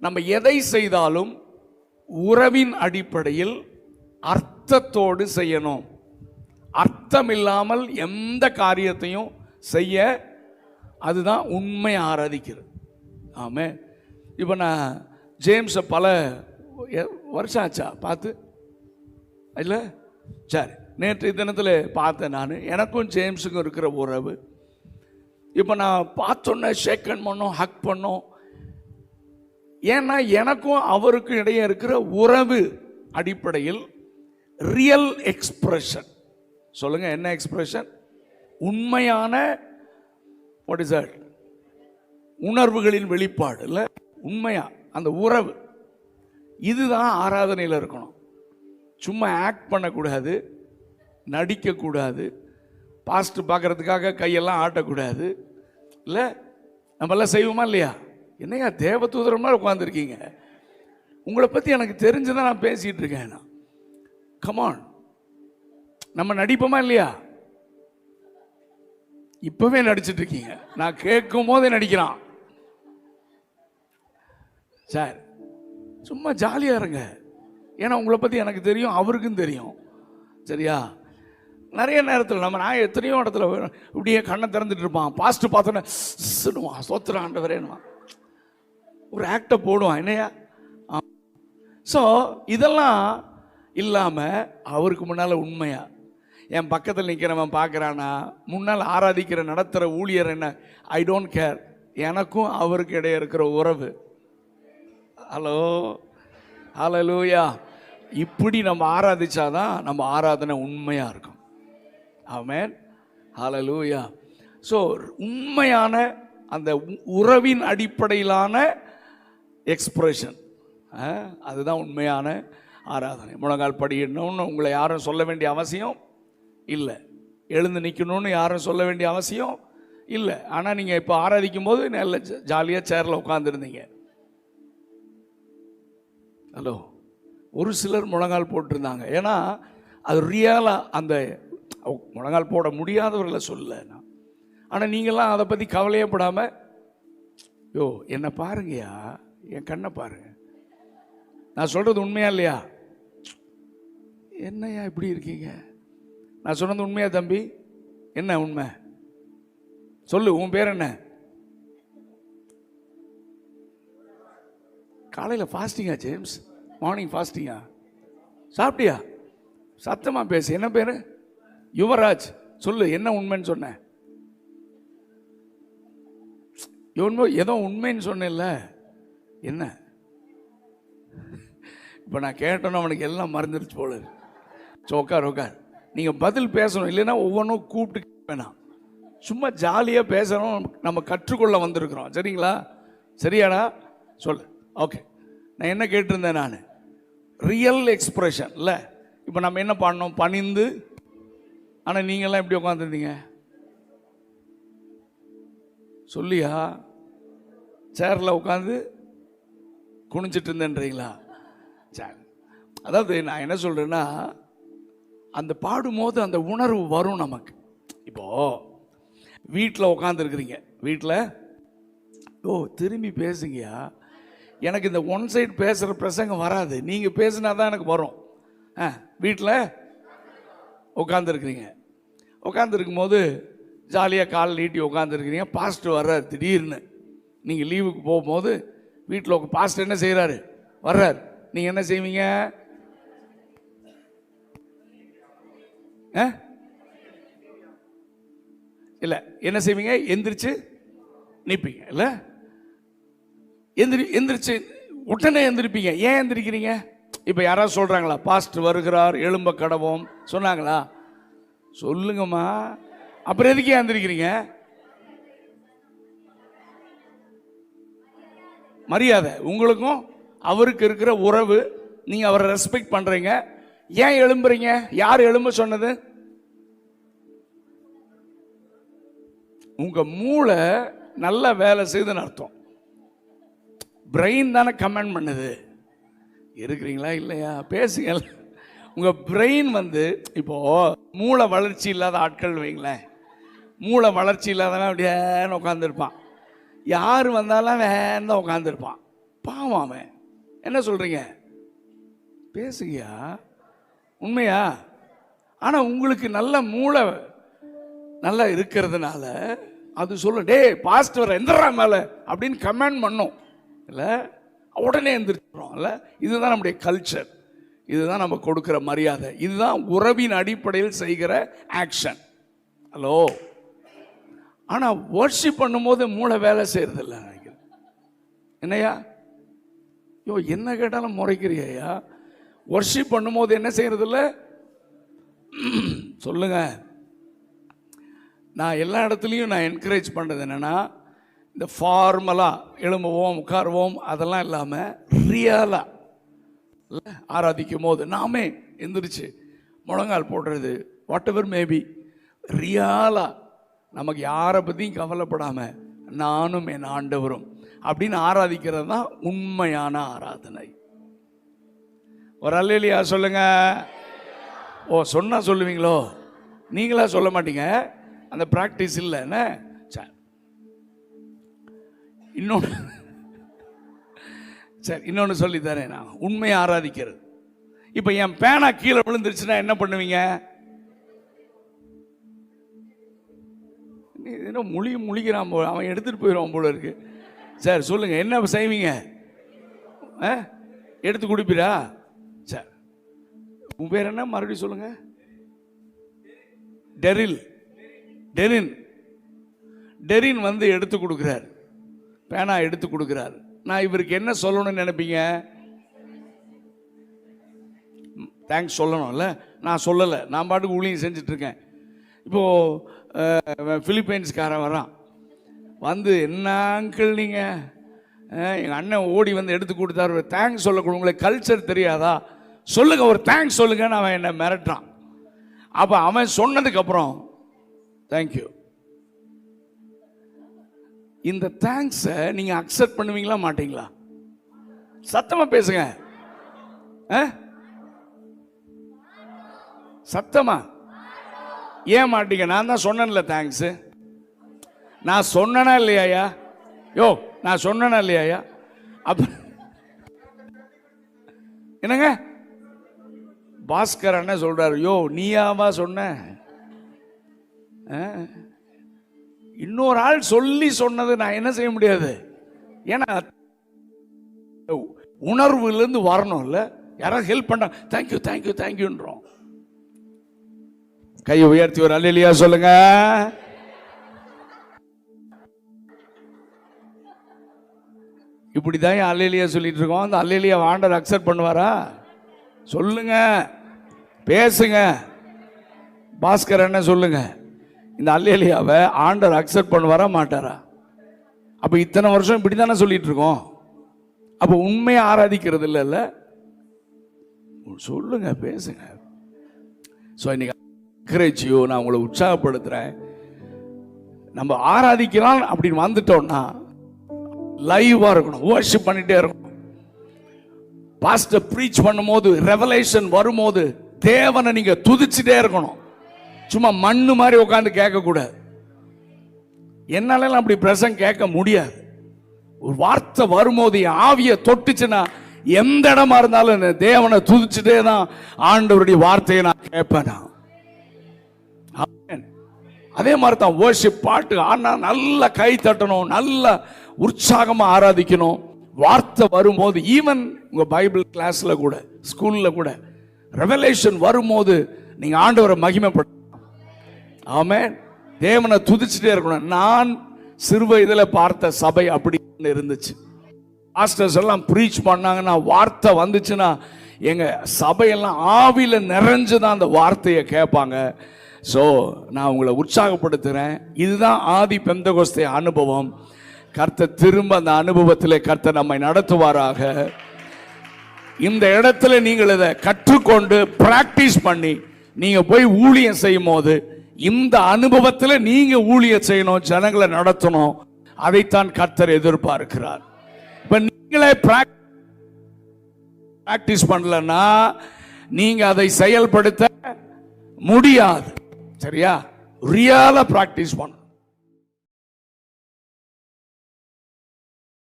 நம்ம எதை செய்தாலும் உறவின் அடிப்படையில் அர்த்தத்தோடு செய்யணும். அர்த்தம் இல்லாமல் எந்த காரியத்தையும் செய்ய, அதுதான் உண்மை ஆராதிக்கிறது. ஆமே. இப்போ நான் ஜேம்ஸை பல வருஷம் ஆச்சா பார்த்து இல்லை? சரி, நேற்று தினத்தில் பார்த்தேன் நான். எனக்கும் ஜேம்ஸுக்கும் இருக்கிற உறவு இப்போ நான் பார்த்தோன்னே ஷேக்கன் பண்ணோம், ஹக் பண்ணோம். ஏன்னா எனக்கும் அவருக்கும் இடையே இருக்கிற உறவு அடிப்படையில் ரியல் எக்ஸ்பிரஷன். சொல்லுங்க, என்ன எக்ஸ்பிரஷன்? உண்மையான வாட் இஸ் தட்? உணர்வுகளின் வெளிப்பாடு இல்லை, உண்மையா அந்த உறவு. இதுதான் ஆராதனையில் இருக்கணும். சும்மா ஆக்ட் பண்ணக்கூடாது, நடிக்கக்கூடாது, பாஸ்ட் பார்க்கறதுக்காக கையெல்லாம் ஆட்டக்கூடாது. இல்லை, நம்மெல்லாம் செய்வோமா இல்லையா? என்னையா தேவதூதர் மாதிரி உட்காந்துருக்கீங்க, உங்களை பற்றி எனக்கு தெரிஞ்சுதான் நான் பேசிகிட்டு இருக்கேன். கமான், நம்ம நடிப்போமா இல்லையா? இப்பவே நடிச்சிட்டு இருக்கீங்க, நான் கேட்கும் போதே நடிக்கிறான். சார் சும்மா ஜாலியாக இருங்க. ஏன்னா உங்களை பற்றி எனக்கு தெரியும், அவருக்கும் தெரியும். சரியா? நிறைய நேரத்தில் நான் எத்தனையோ இடத்துல இப்படியே கண்ணை திறந்துட்டு இருப்பான். பாஸ்ட் பார்த்தோன்னே சோத்திர ஆண்டவரேன்னுவான், ஒரு ஆக்டை போடுவான். என்னையா? ஸோ இதெல்லாம் இல்லாமல் அவருக்கு முன்னால் உண்மையா என் பக்கத்தில் நிற்கிறவன் பார்க்குறானா, முன்னால் ஆராதிக்கிற நடத்துகிற ஊழியர் என்ன, ஐ டோன்ட் கேர். எனக்கும் அவருக்கு இடையே இருக்கிற உறவு. ஹலோ, ஹல்லேலூயா. இப்படி நம்ம ஆராதிச்சாதான் நம்ம ஆராதனை உண்மையாக இருக்கும். ஆமென், ஹல்லேலூயா. ஸோ உண்மையான அந்த உறவின் அடிப்படையிலான எக்ஸ்பிரஷன், அதுதான் உண்மையான ஆராதனை. முழங்கால் படிக்கணும்னு உங்களை யாரும் சொல்ல வேண்டிய அவசியம் இல்லை, எழுந்து நிற்கணும்னு யாரும் சொல்ல வேண்டிய அவசியம் இல்லை. ஆனால் நீங்கள் இப்போ ஆராதிக்கும் போது நல்ல ஜாலியாக சேரில் உட்காந்துருந்தீங்க. ஹலோ, ஒரு சிலர் முழங்கால் போட்டிருந்தாங்க. ஏன்னா அது ரியலாக அந்த முழங்கால் போட முடியாதவர்களை சொல்ல. ஆனால் நீங்கள்லாம் அதை பற்றி கவலையே படாமல், யோ என்னை பாருங்கயா, என் கண்ணை பாருங்க, நான் சொல்கிறது உண்மையா இல்லையா? என்னையா இப்படி இருக்கீங்க? நான் சொன்னது உண்மையா தம்பி? என்ன உண்மை சொல்லு, உன் பேர் என்ன? காலையில் ஃபாஸ்டிங்கா ஜேம்ஸ்? மார்னிங் ஃபாஸ்டிங்கா? சாப்பிட்டியா? சத்தமாக பேசு. என்ன பேர்? யுவராஜ். சொல்லு, என்ன உண்மைன்னு சொன்ன? ஏதோ உண்மைன்னு சொன்னேன்ல, என்ன? இப்போ நான் கேட்டோன்னு அவனுக்கு எல்லாம் மறந்துடுச்சு போல. ஸோ உட்கார் உட்கார், நீங்கள் பதில் பேசணும். இல்லைன்னா ஒவ்வொன்றும் கூப்பிட்டு வேணாம், சும்மா ஜாலியாக பேசணும். நம்ம கற்றுக்கொள்ள வந்திருக்கிறோம். சரிங்களா? சரியாடா? சொல்லு. ஓகே, நான் என்ன கேட்டிருந்தேன்? நான் ரியல் எக்ஸ்பிரஷன் இல்லை. இப்போ நம்ம என்ன பண்ணோம்? பணிந்து. ஆனால் நீங்கள்லாம் எப்படி உட்காந்துருந்தீங்க? சொல்லியா? சேரில் உட்காந்து குனிஞ்சிட்டு இருந்தேன்றீங்களா? சரி, அதாவது நான் என்ன சொல்கிறேன்னா, அந்த பாடும்போது அந்த உணர்வு வரும் நமக்கு. இப்போது வீட்டில் உட்காந்துருக்குறீங்க, வீட்டில் திரும்பி பேசுங்கயா. எனக்கு இந்த ஒன் சைடு பேசுகிற பிரசங்கம் வராது, நீங்கள் பேசுனா தான் எனக்கு வரும். வீட்டில் உட்காந்துருக்குறீங்க, உட்காந்துருக்கும் போது ஜாலியாக கால் நீட்டி உட்காந்துருக்கிறீங்க. பாஸ்டர் வர்றார் திடீர்னு. நீங்கள் லீவுக்கு போகும்போது வீட்டில் பாஸ்டர் என்ன செய்கிறாரு? வர்றார். நீங்கள் என்ன செய்வீங்க? இல்லை, என்ன செய்வீங்க? எந்திரிச்சு நிற்பீங்க இல்லை? எந்திரிச்சு உடனே எந்திரிப்பீங்க. ஏன் எந்திரிக்கிறீங்க? இப்போ யாராவது சொல்கிறாங்களா பாஸ்டர் வருகிறார் எழும்ப கடவோம் சொன்னாங்களா? சொல்லுங்கம்மா. அப்புறம் எதுக்கு எந்திரிக்கிறீங்க? மரியாதை. உங்களுக்கும் அவருக்கு இருக்கிற உறவு, நீங்கள் அவரை ரெஸ்பெக்ட் பண்ணுறீங்க. ஏன் எழும்புறீங்க? யார் எழும்ப சொன்னது? உங்கள் மூளை நல்ல வேலை செய்துன்னு அர்த்தம். பிரெயின் தானே கமெண்ட் பண்ணுது. இருக்கிறீங்களா இல்லையா? பேசுங்க. உங்கள் பிரெயின் இப்போது மூளை வளர்ச்சி இல்லாத ஆட்கள் வைங்களேன், மூளை வளர்ச்சி இல்லாதவன் அப்படியே உட்காந்துருப்பான். யார் வந்தாலும் வேண்டாம் உட்காந்துருப்பான். பாவம் அவன். என்ன சொல்றீங்க? பேசுகியா? உண்மையா? ஆனா உங்களுக்கு நல்ல மூளை நல்லா இருக்கிறதுனால அது சொல்ல, டே பாஸ்டர் எந்திரா மேல அப்படின்னு கமெண்ட் பண்ணும் இல்ல, உடனே எந்திரிச்சிடும் இல்ல. இதுதான் நம்முடைய கல்ச்சர், இதுதான் நம்ம கொடுக்கிற மரியாதை, இதுதான் உறவின் அடிப்படையில் செய்கிற ஆக்ஷன். ஹலோ. ஆனா வொர்ஷிப் பண்ணும்போது மூளை வேலை செய்யறது இல்லை நினைக்கிறேன். என்னையா யோ என்ன கேட்டாலும் முறைக்கிறியா? வொர்ஷிப் பண்ணும்போது என்ன செய்யறது இல்லை சொல்லுங்க. நான் எல்லா இடத்துலையும் நான் என்கரேஜ் பண்ணுறது என்னென்னா, இந்த ஃபார்மலாக எழும்புவோம் உட்காருவோம் அதெல்லாம் இல்லாமல் ரியலாக ஆராதிக்கும் போது நாமே எந்திரிச்சு முழங்கால் போடுறது, வாட் எவர் மேபி, ரியலாக நமக்கு யாரை பற்றியும் கவலைப்படாமல் நானும் என் ஆண்டவரும் அப்படின்னு ஆராதிக்கிறது தான் உண்மையான ஆராதனை. ஒரு அல்லேலூயா சொல்லுங்க. ஓ சொன்னா சொல்லுவீங்களோ, நீங்களா சொல்ல மாட்டீங்க, அந்த பிராக்டிஸ் இல்லைன்னு. இன்னொன்று சரி, இன்னொன்று சொல்லித்தரேன். நான் உண்மையை ஆராதிக்கிறது. இப்போ என் பேனா கீழே விழுந்துருச்சுன்னா என்ன பண்ணுவீங்க? என்ன முழிக்கிறான் போல, அவன் எடுத்துட்டு போயிடுவான் போல இருக்கு. சரி சொல்லுங்க, என்ன செய்வீங்க? எடுத்து குடிப்பீரா? சரி, உன் பேர் என்ன மறுபடியும் சொல்லுங்க? டெரில். டெரின். டெரின் வந்து எடுத்து கொடுக்குறார், பேனா எடுத்து கொடுக்குறார். நான் இவருக்கு என்ன சொல்லணும்னு நினைப்பீங்க? தேங்க்ஸ் சொல்லணும்ல. நான் சொல்லலை, நான் பாட்டுக்கு ஊழியம் செஞ்சுட்டு இருக்கேன். இப்போது பிலிப்பைன்ஸ்காரன் வரான், வந்து என்ன அங்கிள் நீங்கள், எங்கள் அண்ணன் ஓடி வந்து எடுத்து கொடுத்தாரு, தேங்க்ஸ் சொல்ல உங்களுக்கு கல்ச்சர் தெரியாதா? சொல்லுங்க, ஒரு தேங்க்ஸ் சொல்லுங்கன்னு அவன் என்னை மிரட்டுறான். அப்போ அவன் சொன்னதுக்கப்புறம் தேங்க்யூ, இந்த தேங்க்ஸை நீங்கள் அக்செப்ட் பண்ணுவீங்களா மாட்டீங்களா? சத்தமாக பேசுங்க. சத்தமா ஏன் மாட்டீங்க? நான் தான் சொன்னேன்ல தேங்க்ஸ். நான் சொன்னனா இல்லையா? யோ நான் சொன்னனா இல்லையா? அப்ப என்னங்க பாஸ்கர் அண்ணன் சொல்றாரு, யோ நீயாவா சொன்ன? இன்னொரு ஆள் சொல்லி சொன்னது நான் என்ன செய்ய முடியாது, ஏன்னா உணர்வுலேருந்து வரணும்ல. யாராவது ஹெல்ப் பண்ண தேங்க்யூ தேங்க்யூ தேங்க்யூன்றோம். கையை உயர்த்தி ஒரு அல்லேலூயா சொல்லுங்க. இப்படிதான் அல்லேலூயா சொல்லிட்டு இருக்கோம். அந்த அல்லேலூயா ஆண்டவர் அக்செப்ட் பண்ணுவாரா? சொல்லுங்க, பேசுங்க. பாஸ்கர் என்ன சொல்லுங்க, இந்த அல்லேலூயாவை ஆண்டவர் அக்செப்ட் பண்ணுவாரா மாட்டாரா? அப்ப இத்தனை வருஷம் இப்படி தானே சொல்லிட்டு இருக்கோம். அப்ப உண்மையை ஆராதிக்கிறது இல்லைல்ல. சொல்லுங்க, பேசுங்க. ஸோ இன்னைக்கு என்கரேஜியோ, நான் உங்களை உற்சாகப்படுத்துறேன். நம்ம ஆராதிக்கலாம் அப்படின்னு வந்துட்டோம்னா லைவா இருக்கணும், வொர்ஷிப் பண்ணிட்டே இருக்கணும். பாஸ்டர் ப்ரீச் பண்ணும்போது, ரெவலேஷன் வரும்போது தேவனை நீங்க துதிச்சுட்டே இருக்கணும். சும்மா மண்ணு மாதிரி உட்காந்து கேட்க கூடாது. என்னால அப்படி பிரசங்க கேட்க முடியாது. ஒரு வார்த்தை வரும்போது என் ஆவியை தொட்டுச்சுன்னா எந்த இடமா இருந்தாலும் தேவனை துதிச்சுட்டே தான் ஆண்டவருடைய வார்த்தையை நான் கேட்பேன். அதே மாதிரி தான் வொர்ஷிப் பாட்டு ஆனா நல்லா கை தட்டணும், நல்ல உற்சாகமா ஆராதிக்கணும். வார்த்தை வரும்போது, ஈவன் உங்க பைபிள் கிளாஸ்ல கூட, ஸ்கூல்ல கூட ரெவலேஷன் வரும்போது நீங்க ஆண்டவரை மகிமைப்பட. ஆமென். தேவனை துதிச்சுட்டே இருக்கணும். நான் சிறு வயதில் பார்த்த சபை அப்படி இருந்துச்சு. பாஸ்டர்ஸ் எல்லாம் ப்ரீச் பண்ணாங்கன்னா, வார்த்தை வந்துச்சுன்னா எங்க சபையெல்லாம் ஆவியில நிறைஞ்சுதான் அந்த வார்த்தையை கேட்பாங்க. ஸோ நான் உங்களை உற்சாகப்படுத்துகிறேன். இதுதான் ஆதி பெந்தகோஸ்தே அனுபவம். கர்த்தர் திரும்ப அந்த அனுபவத்தில் கர்த்தர் நம்மை நடத்துவாராக. இந்த இடத்துல நீங்கள் இதை கற்றுக்கொண்டு பிராக்டிஸ் பண்ணி நீங்க போய் ஊழியம் செய்யும் போது இந்த அனுபவத்தில் நீங்க ஊழியம் செய்யணும், ஜனங்களை நடத்தணும். அதைத்தான் கர்த்தர் எதிர்பார்க்கிறார். இப்ப நீங்களே பிராக்டிஸ் பண்ணலன்னா நீங்க அதை செயல்படுத்த முடியாது. சரியா? ரியலா பிராக்டிஸ் பண்ணணும்.